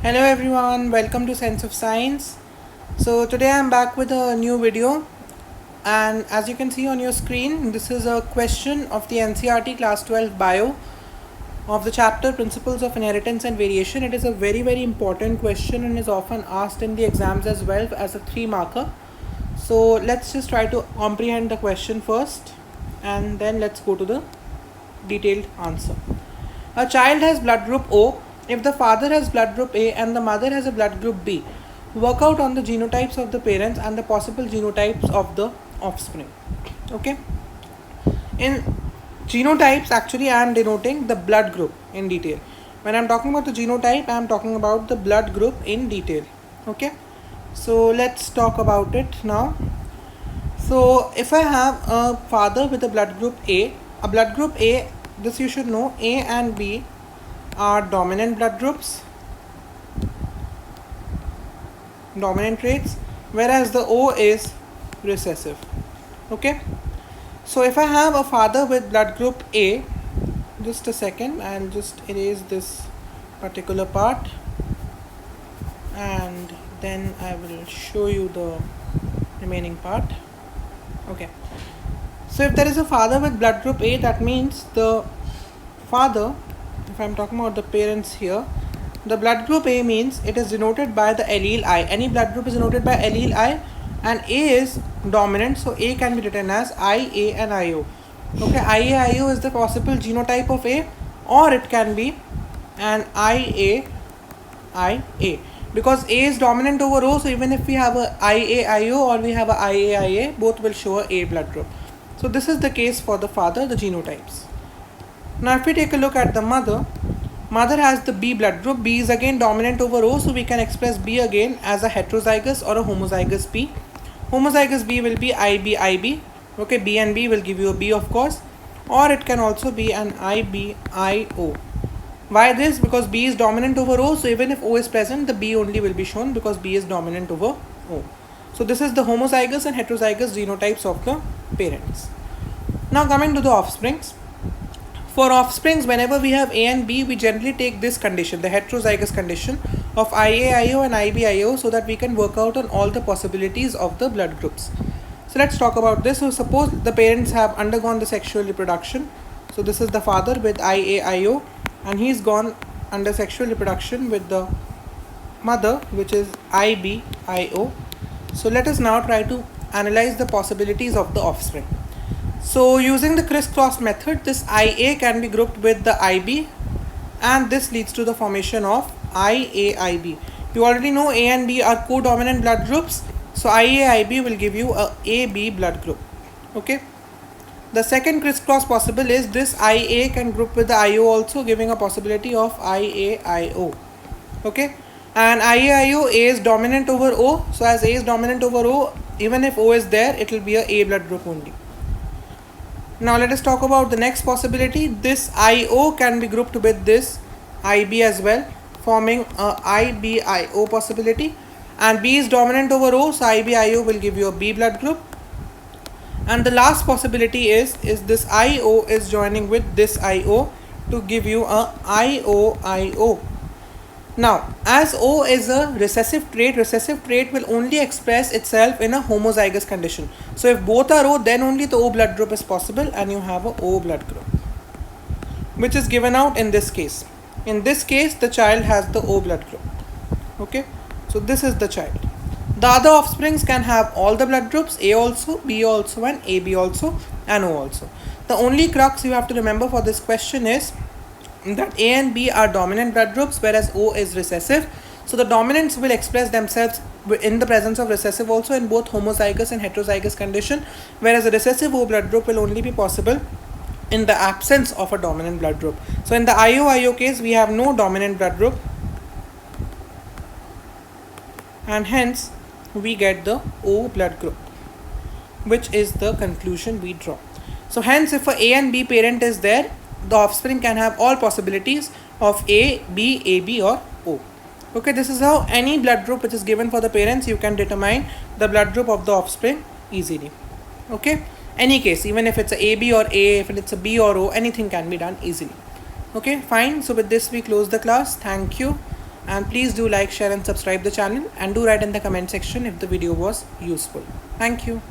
Hello everyone, welcome to Sense of Science. So today I'm back with a new video, and as you can see on your screen, this is a question of the NCERT class 12 bio of the chapter Principles of Inheritance and Variation. It is a very important question and is often asked in the exams as well as a 3-marker. So let's just try to comprehend the question first and then let's go to the detailed answer. A child has blood group O. If the father has blood group A and the mother has a blood group B, work out on the genotypes of the parents and the possible genotypes of the offspring. Okay. In genotypes, actually I am denoting the blood group in detail. When I am talking about the genotype, I am talking about the blood group in detail. Okay. So let's talk about it now. So if I have a father with a blood group A, this you should know, A and B are dominant blood groups, dominant traits, whereas the O is recessive. Okay. So if I have a father with blood group A, just a second, I'll just erase this particular part and then I will show you the remaining part. Okay. So if there is a father with blood group A, that means the father, if I am talking about the parents here, the blood group A means it is denoted by the allele I. Any blood group is denoted by allele I, and A is dominant, so A can be written as IA and IO. Okay, IA-IO is the possible genotype of A, or it can be an IA-IA, because A is dominant over O, so even if we have a IA-IO or we have a IA-IA, both will show a A blood group. So this is the case for the father, the genotypes. Now if we take a look at the mother has the B blood group. B is again dominant over O, so we can express B again as a heterozygous or a homozygous B. Homozygous B will be IB-IB. Okay, B and B will give you a B, of course, or it can also be an IB-IO. Why this? Because B is dominant over O, so even if O is present, the B only will be shown because B is dominant over O. So this is the homozygous and heterozygous genotypes of the parents. Now coming to the offsprings. For offsprings, whenever we have A and B, we generally take this condition, the heterozygous condition of IA-IO and IB-IO, so that we can work out on all the possibilities of the blood groups. So let's talk about this. So suppose the parents have undergone the sexual reproduction. So this is the father with IA-IO, and he's gone under sexual reproduction with the mother, which is IB-IO. So let us now try to analyze the possibilities of the offspring. So using the crisscross method, this IA can be grouped with the IB, and this leads to the formation of IA-IB. You already know A and B are codominant blood groups, so IA-IB will give you a AB blood group. Okay. The second crisscross possible is this IA can group with the IO also, giving a possibility of IA-IO. Okay. And IA-IO, A is dominant over O, so as A is dominant over O, even if O is there, it will be a A blood group only. Now let us talk about the next possibility. This IO can be grouped with this IB as well, forming a IB-IO possibility, and B is dominant over O, so IB-IO will give you a B blood group. And the last possibility is this IO is joining with this IO to give you a IO-IO. Now, as O is a recessive trait will only express itself in a homozygous condition. So if both are O, then only the O blood group is possible, and you have a O blood group, which is given out in this case. In this case, the child has the O blood group. Okay, so this is the child. The other offsprings can have all the blood groups, A also, B also, and AB also, and O also. The only crux you have to remember for this question is that A and B are dominant blood groups, whereas O is recessive. So the dominants will express themselves in the presence of recessive also in both homozygous and heterozygous condition, whereas a recessive O blood group will only be possible in the absence of a dominant blood group. So in the IO-IO case, we have no dominant blood group, and hence we get the O blood group, which is the conclusion we draw. So hence, if a and B parent is there, the offspring can have all possibilities of A, B, AB, or O. Okay, this is how any blood group which is given for the parents, you can determine the blood group of the offspring easily. Okay, any case, even if it's a AB or A, if it's a B or O, anything can be done easily. Okay, fine. So with this we close the class. Thank you. And please do like, share and subscribe the channel, and do write in the comment section if the video was useful. Thank you.